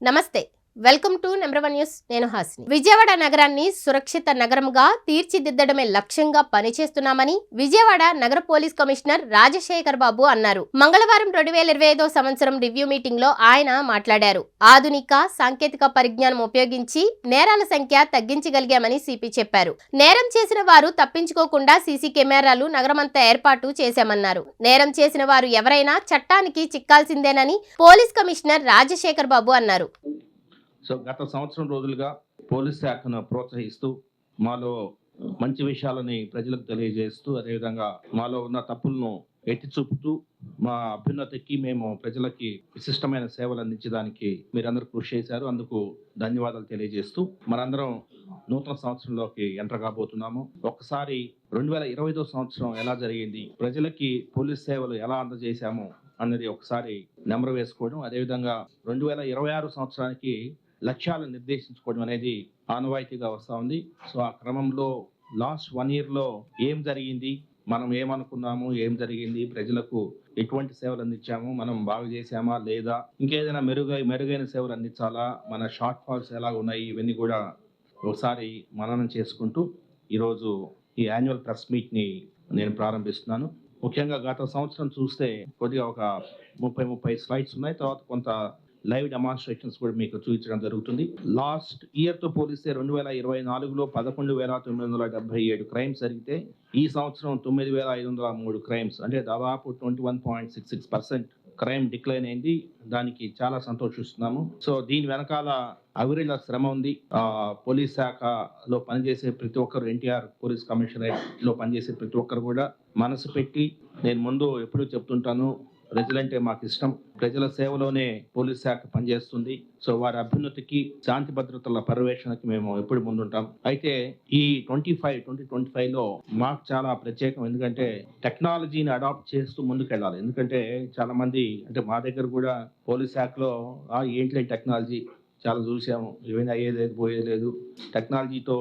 నమస్తే, welcome to number 1 news. నేను హాసిని. విజయవాడ నగరాన్ని సురక్షిత నగరంగా తీర్చిదిద్దడమే లక్ష్యంగా పనిచేస్తున్నామని విజయవాడ నగర పోలీస్ కమిషనర్ రాజశేఖర్ బాబు అన్నారు. మంగళవారం 2025 సంవత్సరం రివ్యూ మీటింగ్ లో ఆయన మాట్లాడారు. ఆధునిక సాంకేతిక పరిజ్ఞానం ఉపయోగించి నేరాల సంఖ్య తగ్గించగలిగామని సిపి చెప్పారు. నేరం చేసిన వారు తప్పించుకోకుండా సీసీ కెమెరాలు నగరమంతా ఏర్పాటు చేశామన్నారు. నేరం చేసిన వారు ఎవరైనా చట్టానికి చిక్కాల్సిందేనని పోలీస్ కమిషనర్ రాజశేఖర్ బాబు అన్నారు. గత సంవత్సరం రోజులుగా పోలీస్ శాఖను ప్రోత్సహిస్తూ మాలో మంచి విషయాలని ప్రజలకు తెలియజేస్తూ అదేవిధంగా మాలో ఉన్న తప్పులను ఎత్తి చూపుతూ మా అభ్యున్నతికి మేము ప్రజలకి విశిష్టమైన సేవలు అందించడానికి మీరందరూ కృషి చేశారు. అందుకు ధన్యవాదాలు తెలియజేస్తూ మనందరం నూతన సంవత్సరంలోకి ఎంటర్ కాబోతున్నాము. ఒకసారి 2025 సంవత్సరం ఎలా జరిగింది, ప్రజలకి పోలీస్ సేవలు ఎలా అందజేశాము అన్నది ఒకసారి నెంబర్ వేసుకోవడం, అదేవిధంగా 2026 సంవత్సరానికి లక్ష్యాలను నిర్దేశించుకోవడం అనేది ఆనవాయితీగా వస్తూ ఉంది. సో ఆ క్రమంలో లాస్ట్ 1 yearలో ఏం జరిగింది, మనం ఏమనుకున్నాము, ఏం జరిగింది, ప్రజలకు ఎటువంటి సేవలు అందించాము, మనం బాగు చేశామా లేదా, ఇంకేదైనా మెరుగైన సేవలు అందించాలా, మన షార్ట్ ఫాల్స్ ఎలా ఉన్నాయి, ఇవన్నీ కూడా ఒకసారి మననం చేసుకుంటూ ఈరోజు ఈ యాన్యువల్ ప్రెస్ మీట్ని నేను ప్రారంభిస్తున్నాను. ముఖ్యంగా గత సంవత్సరం చూస్తే కొద్దిగా ఒక 30 స్లైడ్స్ ఉన్నాయి. తర్వాత కొంత లైవ్ డెమాన్స్ట్రేషన్స్ కూడా మీకు చూపించడం జరుగుతుంది. లాస్ట్ ఇయర్తో పోలిస్తే 2024లో 11,977 క్రైమ్స్ జరిగితే ఈ సంవత్సరం 9,503 క్రైమ్స్, అంటే దాదాపు 21.66% క్రైమ్ డిక్లైన్ అయింది. దానికి చాలా సంతోషిస్తున్నాము. సో దీని వెనకాల అవిరళ శ్రమ ఉంది. పోలీస్ శాఖలో పనిచేసే ప్రతి ఒక్కరు, ఎన్టీఆర్ పోలీస్ కమిషనరేట్ లో పనిచేసే ప్రతి ఒక్కరు కూడా మనసు పెట్టి, నేను ముందు ఎప్పుడూ చెప్తుంటాను, ప్రజలంటే మాకు ఇష్టం, ప్రజల సేవలోనే పోలీస్ శాఖ పనిచేస్తుంది. సో వారి అభ్యున్నతికి, శాంతి భద్రతల పర్యవేక్షణకి మేము ఎప్పుడు ముందుంటాం. అయితే ఈ 2025లో మాకు చాలా ప్రత్యేకం, ఎందుకంటే టెక్నాలజీని అడాప్ట్ చేస్తూ ముందుకెళ్ళాలి. ఎందుకంటే చాలా మంది, అంటే మా దగ్గర కూడా పోలీస్ శాఖలో ఏంటి టెక్నాలజీ చాలా చూసాము, ఏమైనా అయ్యేది లేదు, పోయేది లేదు, టెక్నాలజీతో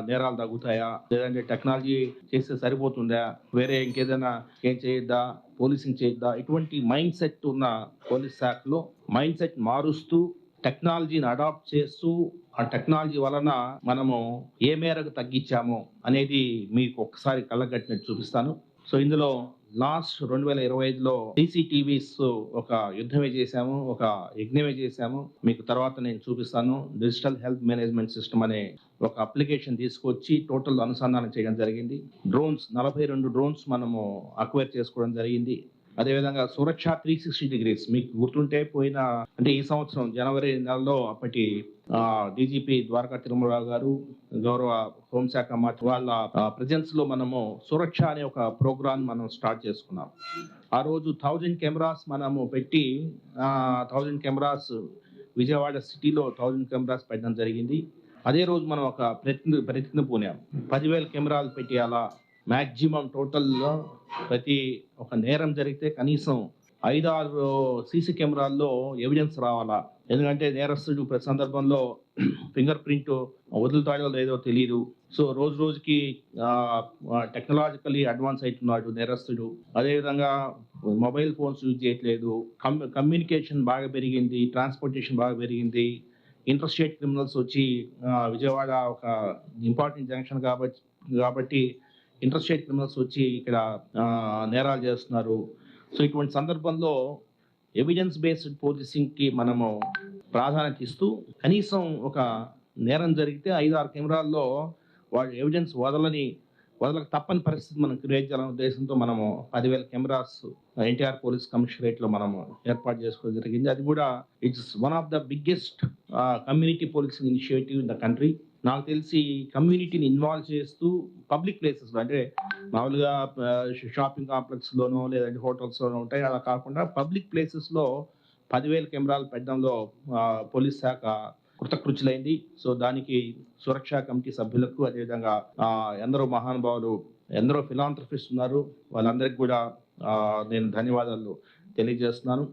నేరాలు తగ్గుతాయా, లేదంటే టెక్నాలజీ చేస్తే సరిపోతుందా, వేరే ఇంకేదైనా ఏం చేయొద్దా, పోలీసింగ్ చేయొద్దా, ఇటువంటి మైండ్ సెట్ ఉన్న పోలీస్ శాఖలో మైండ్ సెట్ మారుస్తూ టెక్నాలజీని అడాప్ట్ చేస్తూ ఆ టెక్నాలజీ వలన మనము ఏ మేరకు తగ్గించాము అనేది మీకు ఒకసారి కళ్ళగట్టినట్టు చూపిస్తాను. సో ఇందులో లాస్ట్ 2025లో CCTVs ఒక యుద్ధమే చేశాము, ఒక యజ్ఞమే చేశాము. మీకు తర్వాత నేను చూపిస్తాను. డిజిటల్ హెల్త్ మేనేజ్మెంట్ సిస్టమ్ అనే ఒక అప్లికేషన్ తీసుకొచ్చి టోటల్ అనుసంధానం చేయడం జరిగింది. డ్రోన్స్ 42 డ్రోన్స్ మనము అక్వైర్ చేసుకోవడం జరిగింది. అదేవిధంగా సురక్ష 360 degrees, మీకు గుర్తుంటే అంటే ఈ సంవత్సరం జనవరి నెలలో అప్పటి DGP ద్వారకా తిరుమలరావు గారు, గౌరవ హోంశాఖ మంత్రి వాళ్ళ ప్రెజెన్స్ లో మనము సురక్ష అనే ఒక ప్రోగ్రామ్ మనం స్టార్ట్ చేసుకున్నాం. ఆ రోజు 1000 కెమెరాస్ మనము పెట్టి 1000 కెమెరాస్ విజయవాడ సిటీలో 1000 కెమెరాస్ పెట్టడం జరిగింది. అదే రోజు మనం ఒక ప్రతిజ్ఞ పూనాం, 10,000 కెమెరాలు పెట్టేయాలా, మ్యాక్సిమం టోటల్లో ప్రతి ఒక నేరం జరిగితే కనీసం 5-6 సీసీ కెమెరాల్లో ఎవిడెన్స్ రావాలా. ఎందుకంటే నేరస్తుడు ప్రతి సందర్భంలో ఫింగర్ ప్రింట్ వదులుతాడో లేదో తెలియదు. సో రోజు రోజుకి టెక్నాలజికల్లీ అడ్వాన్స్ అవుతున్నాడు నేరస్తుడు. అదేవిధంగా మొబైల్ ఫోన్స్ యూజ్ చేయట్లేదు, కమ్యూనికేషన్ బాగా పెరిగింది, ట్రాన్స్పోర్టేషన్ బాగా పెరిగింది. ఇంటర్ స్టేట్ క్రిమినల్స్ వచ్చి విజయవాడ ఒక ఇంపార్టెంట్ జంక్షన్ కాబట్టి ఇంటర్ స్టేట్ క్రిమినల్స్ వచ్చి ఇక్కడ నేరాలు చేస్తున్నారు. సో ఇటువంటి సందర్భంలో ఎవిడెన్స్ బేస్డ్ పోలీసింగ్కి మనము ప్రాధాన్యత ఇస్తూ కనీసం ఒక నేరం జరిగితే 5-6 కెమెరాల్లో వాడు ఎవిడెన్స్ వదలక తప్పని పరిస్థితి మనం క్రియేట్ చేయాలనే ఉద్దేశంతో మనము 10,000 కెమెరాస్ ఎన్టీఆర్ పోలీస్ కమిషనరేట్లో మనము ఏర్పాటు చేసుకోవడం జరిగింది. అది కూడా it's one of the biggest community policing initiative in the country. నాకు తెలిసి కమ్యూనిటీని ఇన్వాల్వ్ చేస్తూ పబ్లిక్ ప్లేసెస్లో, అంటే మామూలుగా షాపింగ్ కాంప్లెక్స్లోనో లేదంటే హోటల్స్లోనో ఉంటాయి, అలా కాకుండా పబ్లిక్ ప్లేసెస్లో 10,000 కెమెరాలు పెట్టడంలో పోలీస్ శాఖ కృతకృత్యులైంది. సో దానికి సురక్షా కమిటీ సభ్యులకు, అదేవిధంగా ఎందరో మహానుభావులు, ఎందరో ఫిలాంథ్రఫిస్ట్ ఉన్నారు, వాళ్ళందరికీ కూడా నేను ధన్యవాదాలు తెలియజేస్తున్నాను.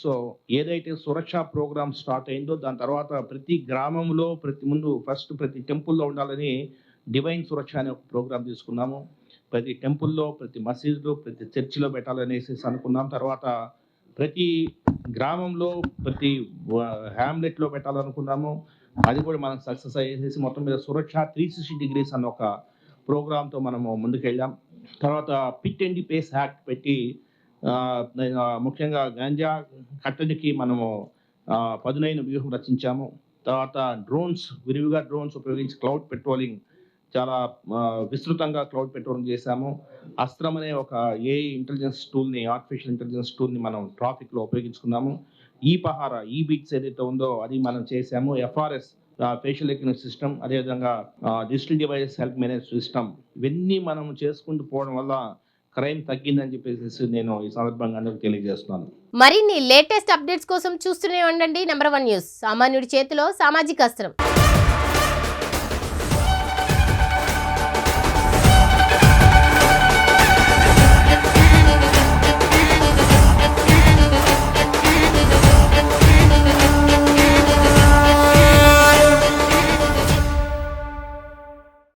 సో ఏదైతే సురక్ష ప్రోగ్రామ్ స్టార్ట్ అయిందో దాని తర్వాత ప్రతి గ్రామంలో ప్రతి టెంపుల్లో ఉండాలని డివైన్ సురక్ష అనే ఒక ప్రోగ్రామ్ తీసుకున్నాము. ప్రతి టెంపుల్లో, ప్రతి మసీదులో, ప్రతి చర్చిలో పెట్టాలనేసి అనుకున్నాం. తర్వాత ప్రతి గ్రామంలో ప్రతి హ్యామ్లెట్లో పెట్టాలనుకున్నాము. అది కూడా మనం సక్సెస్ అయ్యేసేసి మొత్తం మీద సురక్ష 360 డిగ్రీస్ అన్న ఒక ప్రోగ్రామ్తో మనము ముందుకెళ్ళాం. తర్వాత పిట్ అండ్ పేస్ యాక్ట్ పెట్టి ముఖ్యంగా గాంజా కట్టడికి మనము పదునైన వ్యూహం రచించాము. తర్వాత విరివిగా డ్రోన్స్ ఉపయోగించి క్లౌడ్ పెట్రోలింగ్ చాలా విస్తృతంగా క్లౌడ్ పెట్రోలింగ్ చేశాము. అస్త్రం అనే ఒక ఆర్టిఫిషియల్ ఇంటెలిజెన్స్ టూల్ని మనం ట్రాఫిక్లో ఉపయోగించుకున్నాము. ఈ బీట్స్ ఏదైతే ఉందో అది మనం చేశాము. FRS ఫేషియల్ రికగ్నిషన్ సిస్టమ్, అదేవిధంగా digital device help manage system, ఇవన్నీ మనం చేసుకుంటూ పోవడం వల్ల క్రైమ్ తగ్గిందని చెప్పేసి నేను ఈ సందర్భంగా అందరికీ తెలియజేస్తున్నాను. మరిన్ని లేటెస్ట్ అప్డేట్స్ కోసం చూస్తూనే ఉండండి నంబర్ 1 న్యూస్. సామాన్యుడి చేతిలో సామాజిక అస్త్రం.